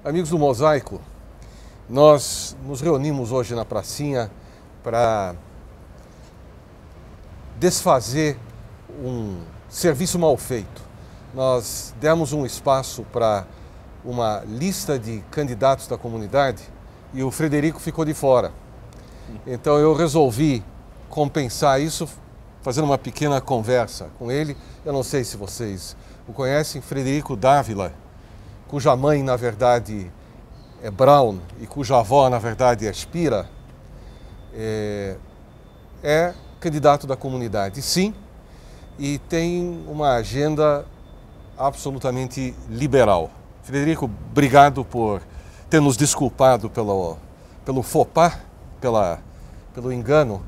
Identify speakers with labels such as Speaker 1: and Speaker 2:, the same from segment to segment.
Speaker 1: Amigos do Mosaico, nós nos reunimos hoje na pracinha para desfazer um serviço mal feito. Nós demos um espaço para uma lista de candidatos da comunidade e o Frederico ficou de fora. Então eu resolvi compensar isso fazendo uma pequena conversa com ele. Eu não sei se vocês o conhecem, Frederico Dávila, cuja mãe, na verdade, é Brown e cuja avó, na verdade, é Spira, é candidato da comunidade, sim, e tem uma agenda absolutamente liberal. Frederico, obrigado por ter nos desculpado pelo faux pas, pelo engano.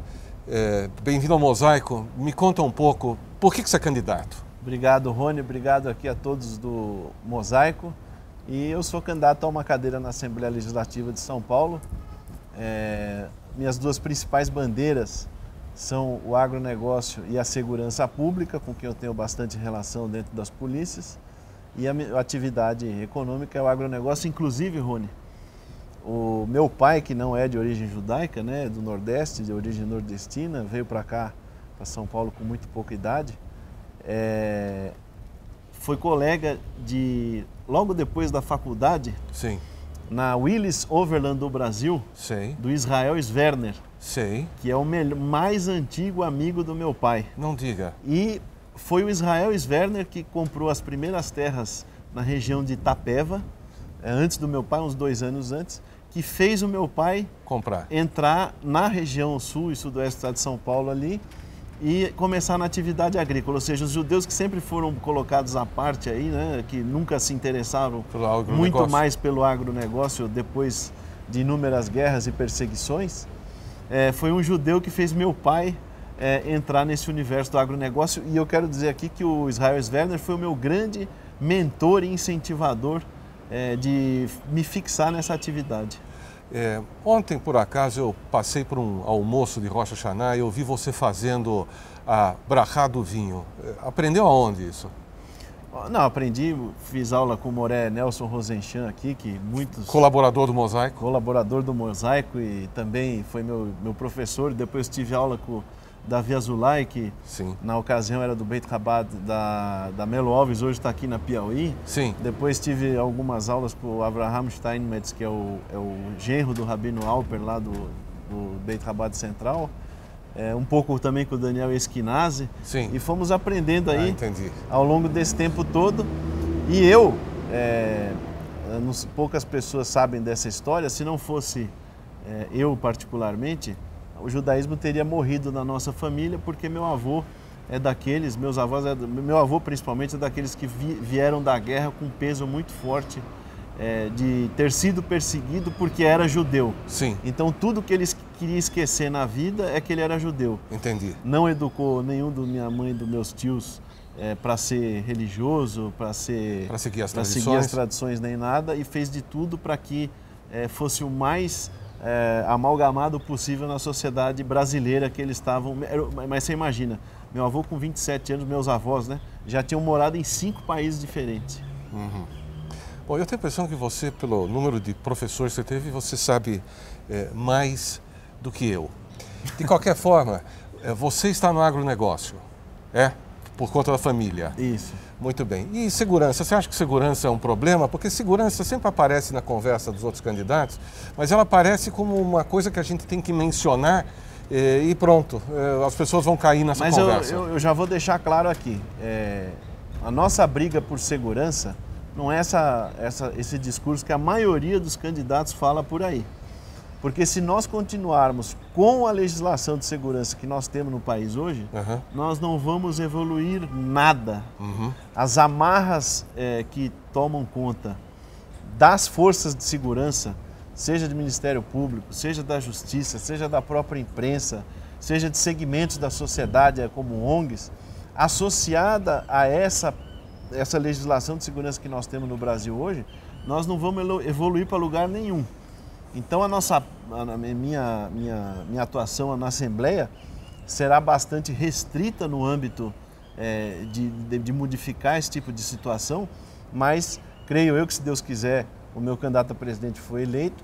Speaker 1: Bem-vindo ao Mosaico. Me conta um pouco, por que você é candidato?
Speaker 2: Obrigado, Rony. Obrigado aqui a todos do Mosaico. E eu sou candidato a uma cadeira na Assembleia Legislativa de São Paulo. Minhas duas principais bandeiras são o agronegócio e a segurança pública, com quem eu tenho bastante relação dentro das polícias. E a minha atividade econômica é o agronegócio, inclusive, Rony, o meu pai, que não é de origem judaica, né, do Nordeste, de origem nordestina, veio para cá, para São Paulo, com muito pouca idade. Foi colega logo depois da faculdade,
Speaker 1: sim,
Speaker 2: na Willis Overland do Brasil,
Speaker 1: sim,
Speaker 2: do Israel Sverner,
Speaker 1: sim,
Speaker 2: que é o mais antigo amigo do meu pai.
Speaker 1: Não diga.
Speaker 2: E foi o Israel Sverner que comprou as primeiras terras na região de Itapeva, antes do meu pai, uns 2 anos antes, que fez o meu pai entrar na região sul e sudoeste do estado de São Paulo ali e começar na atividade agrícola. Ou seja, os judeus que sempre foram colocados à parte aí, né, que nunca se interessaram muito mais pelo agronegócio depois de inúmeras guerras e perseguições, foi um judeu que fez meu pai entrar nesse universo do agronegócio. E eu quero dizer aqui que o Israel Sverner foi o meu grande mentor e incentivador de me fixar nessa atividade.
Speaker 1: Ontem, por acaso, eu passei por um almoço de Rosh Hashanah e eu vi você fazendo a brachá do vinho. Aprendeu aonde isso?
Speaker 2: Não, aprendi, fiz aula com o Moré Nelson Rosenchan aqui, que muitos...
Speaker 1: Colaborador do Mosaico?
Speaker 2: Colaborador do Mosaico e também foi meu professor. Depois tive aula com Davi Azulay, que sim, na ocasião era do Beit Chabad da Melo Alves, hoje está aqui na Piauí.
Speaker 1: Sim.
Speaker 2: Depois tive algumas aulas com o Avraham Steinmetz, que é o genro do Rabino Alper, lá do Beit Chabad Central. Um pouco também com o Daniel Esquinazi.
Speaker 1: Sim.
Speaker 2: E fomos aprendendo aí
Speaker 1: entendi,
Speaker 2: ao longo desse tempo todo. E eu, poucas pessoas sabem dessa história, se não fosse eu particularmente, o judaísmo teria morrido na nossa família, porque meu avô é daqueles, meus avós, meu avô principalmente é daqueles que vieram da guerra com um peso muito forte de ter sido perseguido porque era judeu.
Speaker 1: Sim.
Speaker 2: Então tudo que eles queriam esquecer na vida é que ele era judeu.
Speaker 1: Entendi.
Speaker 2: Não educou nenhum da minha mãe e dos meus tios para ser religioso, para seguir as tradições nem nada, e fez de tudo para que fosse o mais amalgamado possível na sociedade brasileira que eles estavam. Mas você imagina, meu avô com 27 anos, meus avós, né, já tinham morado em 5 países diferentes.
Speaker 1: Uhum. Bom, eu tenho a impressão que você, pelo número de professores que você teve, você sabe mais do que eu. De qualquer forma, você está no agronegócio, por conta da família.
Speaker 2: Isso.
Speaker 1: Muito bem. E segurança? Você acha que segurança é um problema? Porque segurança sempre aparece na conversa dos outros candidatos, mas ela aparece como uma coisa que a gente tem que mencionar e pronto, as pessoas vão cair nessa conversa.
Speaker 2: Mas eu já vou deixar claro aqui, a nossa briga por segurança não é esse discurso que a maioria dos candidatos fala por aí. Porque se nós continuarmos com a legislação de segurança que nós temos no país hoje, nós não vamos evoluir nada. As amarras que tomam conta das forças de segurança, seja do Ministério Público, seja da Justiça, seja da própria imprensa, seja de segmentos da sociedade como ONGs, associada a essa legislação de segurança que nós temos no Brasil hoje, nós não vamos evoluir para lugar nenhum. Então a minha atuação na Assembleia será bastante restrita no âmbito de modificar esse tipo de situação, mas creio eu que, se Deus quiser, o meu candidato a presidente foi eleito,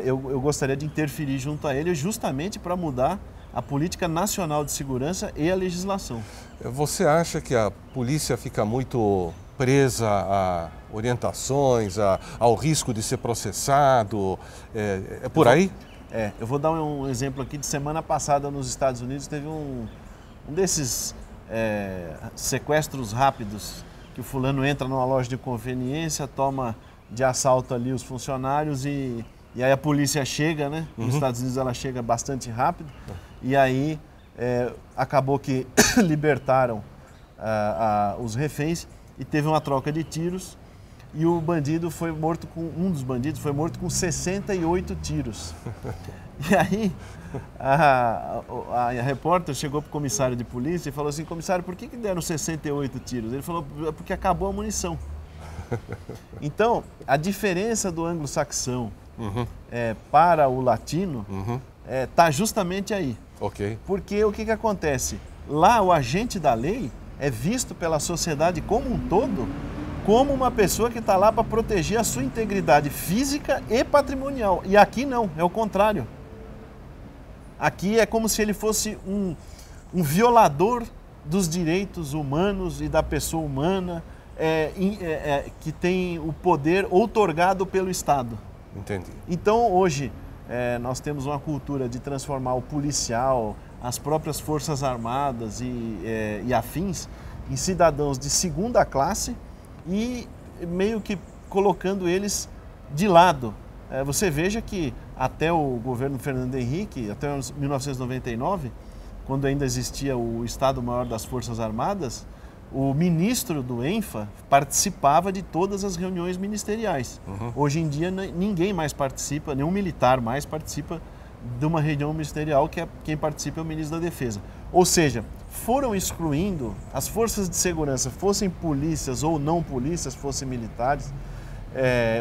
Speaker 2: eu gostaria de interferir junto a ele justamente para mudar a política nacional de segurança e a legislação.
Speaker 1: Você acha que a polícia fica muito presa a orientações, ao risco de ser processado? É por aí?
Speaker 2: Eu vou dar um exemplo aqui. De semana passada nos Estados Unidos teve um desses sequestros rápidos, que o fulano entra numa loja de conveniência, toma de assalto ali os funcionários e aí a polícia chega, né? Nos Estados Unidos ela chega bastante rápido e aí acabou que libertaram os reféns e teve uma troca de tiros e o bandido foi morto um dos bandidos foi morto com 68 tiros. E aí a repórter chegou para o comissário de polícia e falou assim: comissário, por que deram 68 tiros? Ele falou: porque acabou a munição. Então, a diferença do anglo-saxão para o latino está justamente aí.
Speaker 1: Okay.
Speaker 2: Porque o que acontece? Lá o agente da lei é visto pela sociedade como um todo como uma pessoa que está lá para proteger a sua integridade física e patrimonial. E aqui não, é o contrário. Aqui é como se ele fosse um violador dos direitos humanos e da pessoa humana que tem o poder outorgado pelo Estado.
Speaker 1: Entendi.
Speaker 2: Então hoje nós temos uma cultura de transformar o policial, as próprias forças armadas e afins em cidadãos de segunda classe e meio que colocando eles de lado. Você veja que até o governo Fernando Henrique, até 1999, quando ainda existia o Estado-Maior das Forças Armadas, o ministro do ENFA participava de todas as reuniões ministeriais. Hoje em dia ninguém mais participa, nenhum militar mais participa de uma reunião ministerial, quem participa é o ministro da Defesa. Ou seja, foram excluindo as forças de segurança, fossem polícias ou não polícias, fossem militares,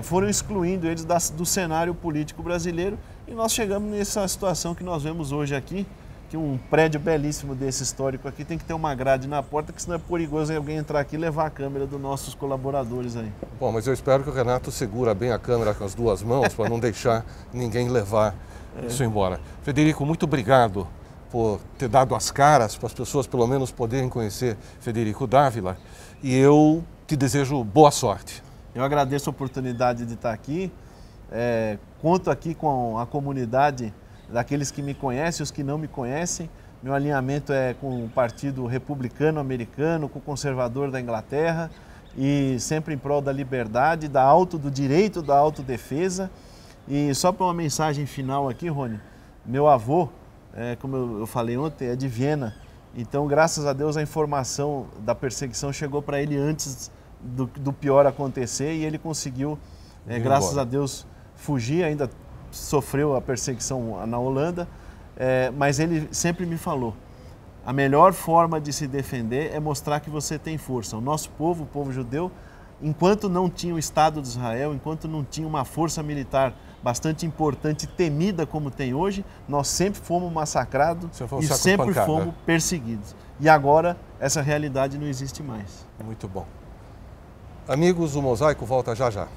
Speaker 2: foram excluindo eles do cenário político brasileiro e nós chegamos nessa situação que nós vemos hoje aqui, que um prédio belíssimo desse histórico aqui tem que ter uma grade na porta, que senão é perigoso alguém entrar aqui e levar a câmera dos nossos colaboradores aí.
Speaker 1: Bom, mas eu espero que o Renato segura bem a câmera com as duas mãos para não deixar ninguém levar isso embora. Federico, muito obrigado por ter dado as caras para as pessoas pelo menos poderem conhecer Federico Dávila e eu te desejo boa sorte.
Speaker 2: Eu agradeço a oportunidade de estar aqui, conto aqui com a comunidade daqueles que me conhecem, os que não me conhecem. Meu alinhamento é com o Partido Republicano Americano, com o Conservador da Inglaterra e sempre em prol da liberdade, do direito da autodefesa. E só para uma mensagem final aqui, Rony, meu avô, como eu falei ontem, é de Viena. Então, graças a Deus, a informação da perseguição chegou para ele antes do pior acontecer e ele conseguiu, graças a Deus, fugir. Ainda sofreu a perseguição na Holanda, mas ele sempre me falou: a melhor forma de se defender é mostrar que você tem força. O nosso povo, o povo judeu, enquanto não tinha o Estado de Israel, enquanto não tinha uma força militar bastante importante e temida como tem hoje, nós sempre fomos massacrados e sempre fomos perseguidos. E agora essa realidade não existe mais.
Speaker 1: Muito bom. Amigos, o Mosaico volta já já.